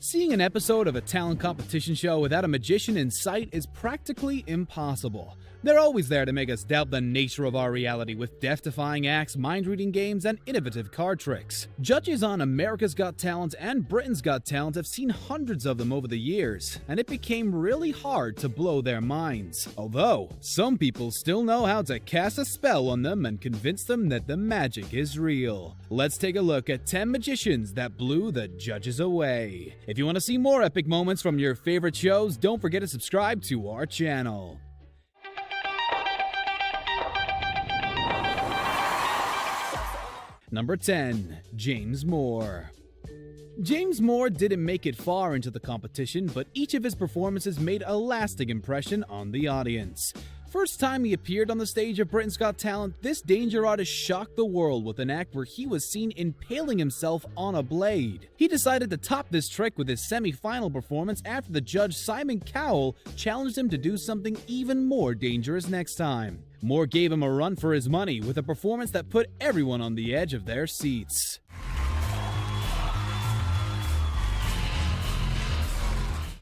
Seeing an episode of a talent competition show without a magician in sight is practically impossible. They're always there to make us doubt the nature of our reality with death-defying acts, mind-reading games, and innovative card tricks. Judges on America's Got Talent and Britain's Got Talent have seen hundreds of them over the years, and it became really hard to blow their minds. Although, some people still know how to cast a spell on them and convince them that the magic is real. Let's take a look at 10 magicians that blew the judges away. If you want to see more epic moments from your favorite shows, don't forget to subscribe to our channel. Number 10. James Moore. James Moore didn't make it far into the competition, but each of his performances made a lasting impression on the audience. First time he appeared on the stage of Britain's Got Talent, this danger artist shocked the world with an act where he was seen impaling himself on a blade. He decided to top this trick with his semi-final performance after the judge Simon Cowell challenged him to do something even more dangerous next time. Moore gave him a run for his money with a performance that put everyone on the edge of their seats.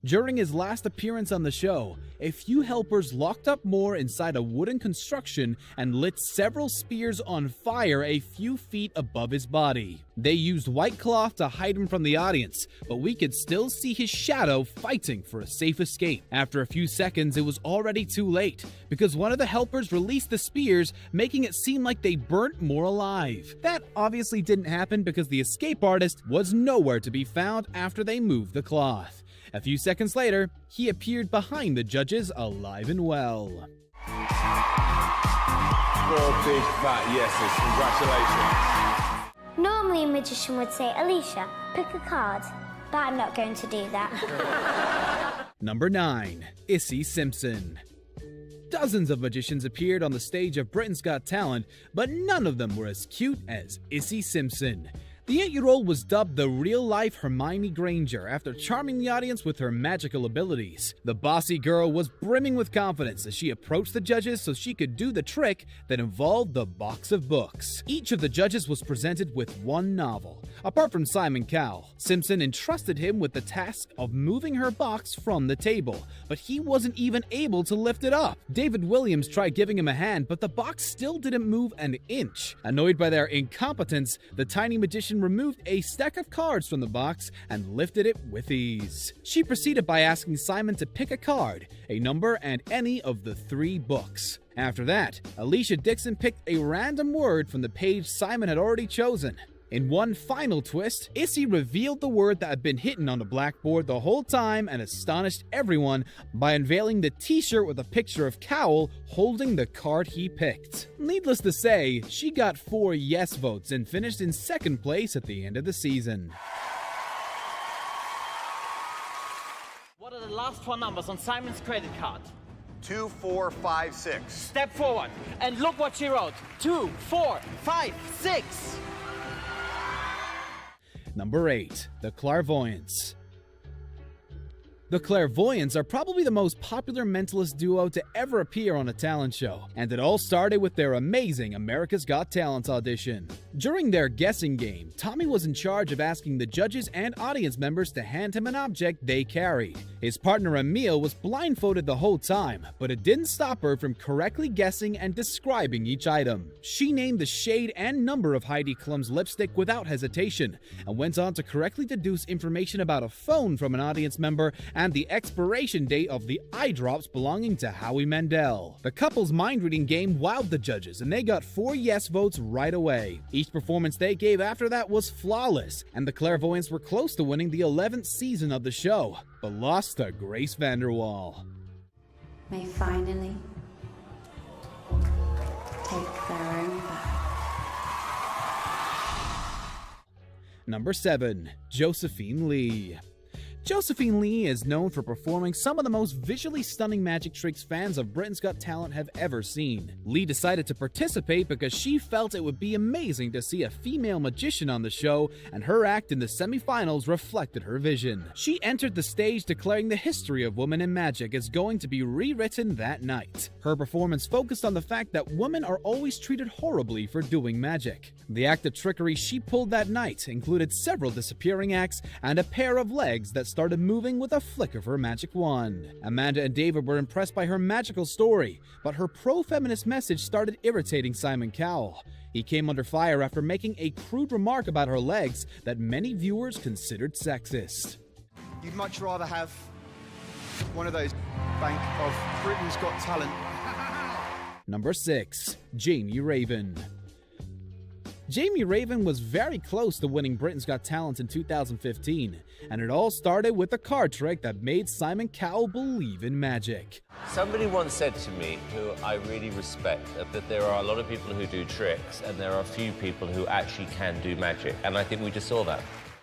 During his last appearance on the show, a few helpers locked up Moore inside a wooden construction and lit several spears on fire a few feet above his body. They used white cloth to hide him from the audience, but we could still see his shadow fighting for a safe escape. After a few seconds, it was already too late, because one of the helpers released the spears, making it seem like they burnt Moore alive. That obviously didn't happen because the escape artist was nowhere to be found after they moved the cloth. A few seconds later, he appeared behind the judges alive and well. 4 big fat yeses, congratulations. Normally a magician would say, Alicia, pick a card, but I'm not going to do that. Number 9. Issy Simpson. Dozens of magicians appeared on the stage of Britain's Got Talent, but none of them were as cute as Issy Simpson. The 8-year-old was dubbed the real-life Hermione Granger after charming the audience with her magical abilities. The bossy girl was brimming with confidence as she approached the judges so she could do the trick that involved the box of books. Each of the judges was presented with one novel. Apart from Simon Cowell, Simpson entrusted him with the task of moving her box from the table, but he wasn't even able to lift it up. David Williams tried giving him a hand, but the box still didn't move an inch. Annoyed by their incompetence, the tiny magician removed a stack of cards from the box and lifted it with ease. She proceeded by asking Simon to pick a card, a number, and any of the 3 books. After that, Alicia Dixon picked a random word from the page Simon had already chosen. In one final twist, Issy revealed the word that had been hidden on the blackboard the whole time and astonished everyone by unveiling the t-shirt with a picture of Cowell holding the card he picked. Needless to say, she got 4 yes votes and finished in 2nd place at the end of the season. What are the last 4 numbers on Simon's credit card? 2, 4, 5, 6. Step forward and look what she wrote. 2, 4, 5, 6. Number 8. The Clairvoyants. The Clairvoyants are probably the most popular mentalist duo to ever appear on a talent show, and it all started with their amazing America's Got Talent audition. During their guessing game, Tommy was in charge of asking the judges and audience members to hand him an object they carried. His partner Emile was blindfolded the whole time, but it didn't stop her from correctly guessing and describing each item. She named the shade and number of Heidi Klum's lipstick without hesitation, and went on to correctly deduce information about a phone from an audience member and the expiration date of the eye drops belonging to Howie Mandel. The couple's mind-reading game wowed the judges, and they got 4 yes votes right away. Each performance they gave after that was flawless, and the Clairvoyants were close to winning the 11th season of the show, but lost to Grace Vanderwaal. May finally take their own path. Number 7. Josephine Lee. Josephine Lee is known for performing some of the most visually stunning magic tricks fans of Britain's Got Talent have ever seen. Lee decided to participate because she felt it would be amazing to see a female magician on the show, and her act in the semi-finals reflected her vision. She entered the stage declaring the history of women in magic is going to be rewritten that night. Her performance focused on the fact that women are always treated horribly for doing magic. The act of trickery she pulled that night included several disappearing acts and a pair of legs that started moving with a flick of her magic wand. Amanda and David were impressed by her magical story, but her pro-feminist message started irritating Simon Cowell. He came under fire after making a crude remark about her legs that many viewers considered sexist. You'd much rather have one of those bank of Britain's Got Talent. Number 6. Jamie Raven. Jamie Raven was very close to winning Britain's Got Talent in 2015, and it all started with a card trick that made Simon Cowell believe in magic. Somebody once said to me, who I really respect, that there are a lot of people who do tricks and there are a few people who actually can do magic, and I think we just saw that.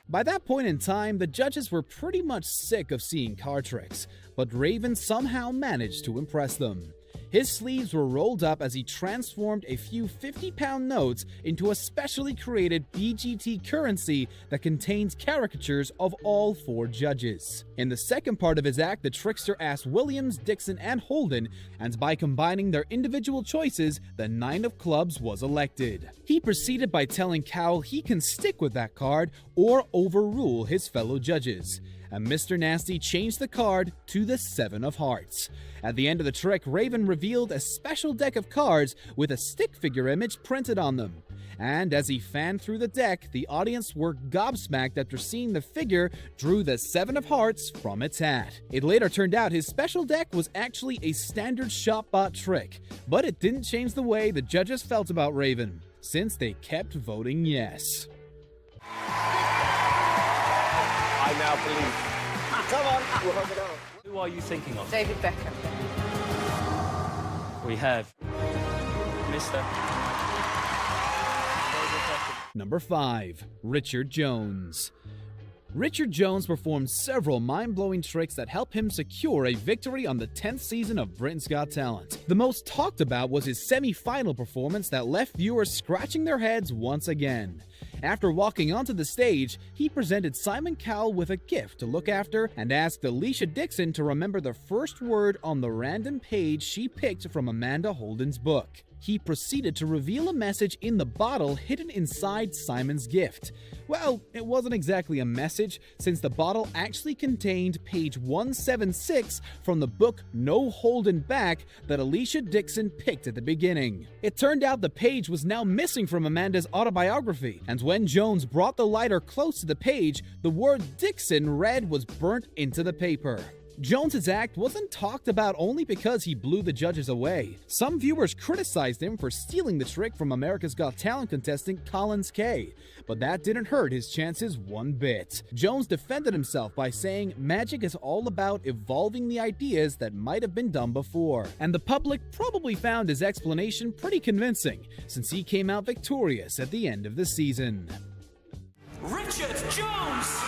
By that point in time, the judges were pretty much sick of seeing card tricks, but Raven somehow managed to impress them. His sleeves were rolled up as he transformed a few 50-pound notes into a specially created BGT currency that contains caricatures of all 4 judges. In the second part of his act, the trickster asked Williams, Dixon, and Holden, and by combining their individual choices, the 9 of clubs was elected. He proceeded by telling Cowell he can stick with that card or overrule his fellow judges. And Mr. Nasty changed the card to the 7 of hearts. At the end of the trick, Raven revealed a special deck of cards with a stick figure image printed on them. And as he fanned through the deck, the audience were gobsmacked after seeing the figure drew the 7 of hearts from its hat. It later turned out his special deck was actually a standard shop-bought trick, but it didn't change the way the judges felt about Raven, since they kept voting yes. I now believe. Come on. Who are you thinking of? David Beckham. We have Mr. Number 5. Richard Jones. Richard Jones performed several mind-blowing tricks that helped him secure a victory on the 10th season of Britain's Got Talent. The most talked about was his semi-final performance that left viewers scratching their heads once again. After walking onto the stage, he presented Simon Cowell with a gift to look after and asked Alicia Dixon to remember the first word on the random page she picked from Amanda Holden's book. He proceeded to reveal a message in the bottle hidden inside Simon's gift. Well, it wasn't exactly a message, since the bottle actually contained page 176 from the book No Holding Back that Alicia Dixon picked at the beginning. It turned out the page was now missing from Amanda's autobiography, and when Jones brought the lighter close to the page, the word Dixon read was burnt into the paper. Jones's act wasn't talked about only because he blew the judges away. Some viewers criticized him for stealing the trick from America's Got Talent contestant Collins Kay, but that didn't hurt his chances one bit. Jones defended himself by saying magic is all about evolving the ideas that might have been done before, and the public probably found his explanation pretty convincing, since he came out victorious at the end of the season. Richard Jones!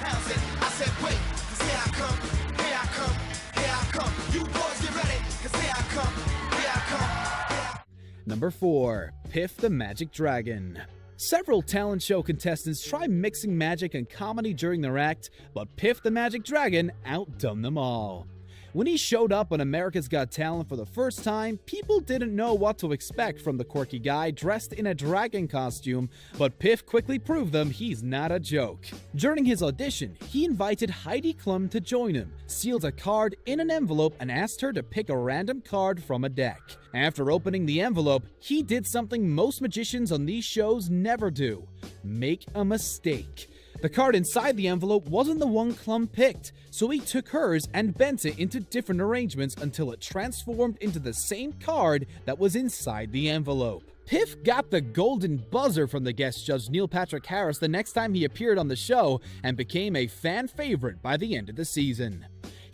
I said, wait, 'cause here I come, here I come, here I come. You boys get ready, 'cause here I come, here I come. Number 4. Piff the Magic Dragon. Several talent show contestants tried mixing magic and comedy during their act, but Piff the Magic Dragon outdone them all. When he showed up on America's Got Talent for the first time, people didn't know what to expect from the quirky guy dressed in a dragon costume, but Piff quickly proved them he's not a joke. During his audition, he invited Heidi Klum to join him, sealed a card in an envelope, and asked her to pick a random card from a deck. After opening the envelope, he did something most magicians on these shows never do: make a mistake. The card inside the envelope wasn't the one Klum picked, so he took hers and bent it into different arrangements until it transformed into the same card that was inside the envelope. Piff got the golden buzzer from the guest judge Neil Patrick Harris the next time he appeared on the show and became a fan favorite by the end of the season.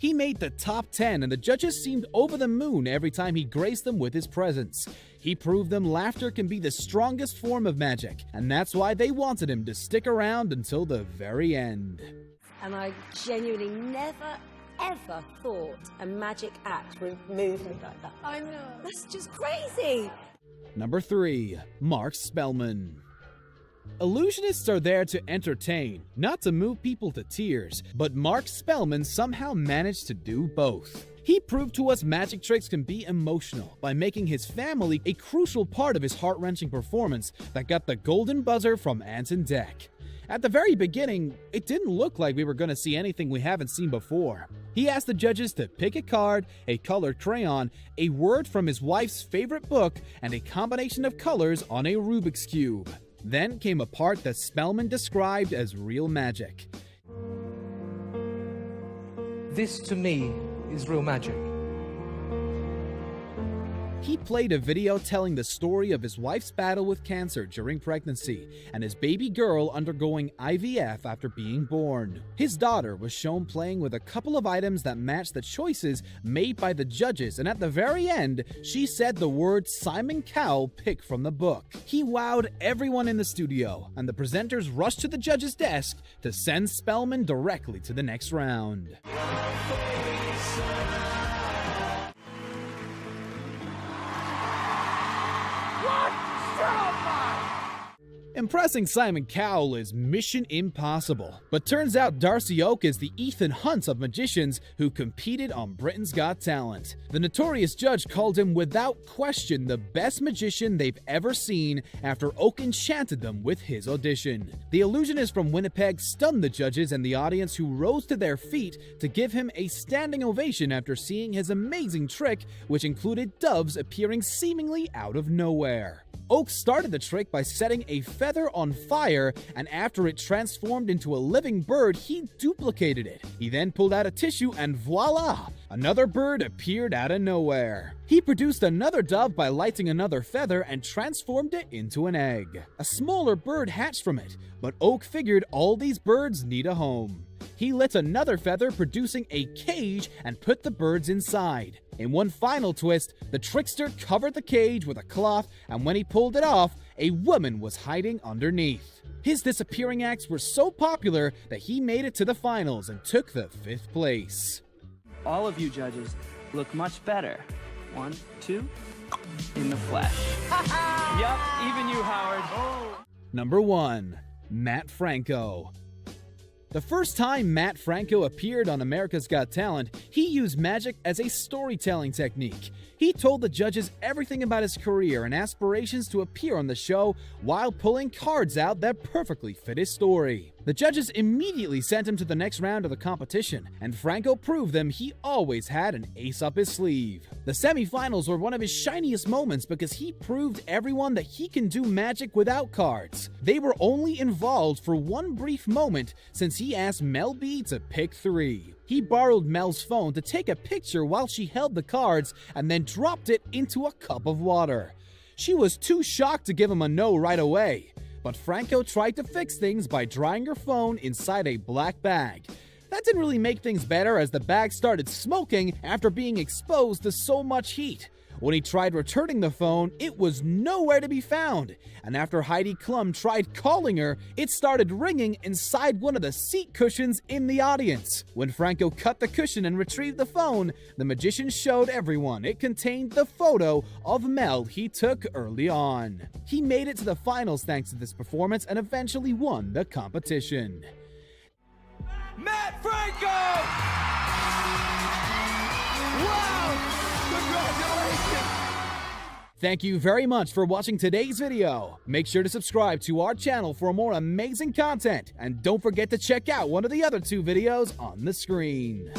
He made the top 10, and the judges seemed over the moon every time he graced them with his presence. He proved them laughter can be the strongest form of magic, and that's why they wanted him to stick around until the very end. And I genuinely never, ever thought a magic act would move me like that. I know. That's just crazy. Number 3. Mark Spellman. Illusionists are there to entertain, not to move people to tears, but Mark Spellman somehow managed to do both. He proved to us magic tricks can be emotional by making his family a crucial part of his heart-wrenching performance that got the golden buzzer from Anton Deck. At the very beginning, it didn't look like we were going to see anything we haven't seen before. He asked the judges to pick a card, a colored crayon, a word from his wife's favorite book, and a combination of colors on a Rubik's Cube. Then came a part that Spellman described as real magic. This, to me, is real magic. He played a video telling the story of his wife's battle with cancer during pregnancy and his baby girl undergoing IVF after being born. His daughter was shown playing with a couple of items that matched the choices made by the judges, and at the very end, she said the word Simon Cowell picked from the book. He wowed everyone in the studio, and the presenters rushed to the judge's desk to send Spellman directly to the next round. Impressing Simon Cowell is mission impossible, but turns out Darcy Oak is the Ethan Hunt of magicians who competed on Britain's Got Talent. The notorious judge called him without question the best magician they've ever seen after Oak enchanted them with his audition. The illusionist from Winnipeg stunned the judges and the audience, who rose to their feet to give him a standing ovation after seeing his amazing trick, which included doves appearing seemingly out of nowhere. Oak started the trick by setting a feather on fire, and after it transformed into a living bird, he duplicated it. He then pulled out a tissue and voila! Another bird appeared out of nowhere. He produced another dove by lighting another feather and transformed it into an egg. A smaller bird hatched from it, but Oak figured all these birds need a home. He lit another feather, producing a cage, and put the birds inside. In one final twist, the trickster covered the cage with a cloth, and when he pulled it off, a woman was hiding underneath. His disappearing acts were so popular that he made it to the finals and took the 5th place. All of you judges look much better. 1, 2, in the flesh. Yup, even you, Howard. Number 1. Matt Franco. The first time Matt Franco appeared on America's Got Talent, he used magic as a storytelling technique. He told the judges everything about his career and aspirations to appear on the show while pulling cards out that perfectly fit his story. The judges immediately sent him to the next round of the competition, and Franco proved them he always had an ace up his sleeve. The semifinals were one of his shiniest moments because he proved everyone that he can do magic without cards. They were only involved for one brief moment since he asked Mel B to pick 3. He borrowed Mel's phone to take a picture while she held the cards and then dropped it into a cup of water. She was too shocked to give him a no right away, but Franco tried to fix things by drying her phone inside a black bag. That didn't really make things better, as the bag started smoking after being exposed to so much heat. When he tried returning the phone, it was nowhere to be found, and after Heidi Klum tried calling her, it started ringing inside one of the seat cushions in the audience. When Franco cut the cushion and retrieved the phone, the magician showed everyone it contained the photo of Mel he took early on. He made it to the finals thanks to this performance and eventually won the competition. Matt Franco! Wow! Congratulations! Thank you very much for watching today's video. Make sure to subscribe to our channel for more amazing content, and don't forget to check out one of the other 2 videos on the screen.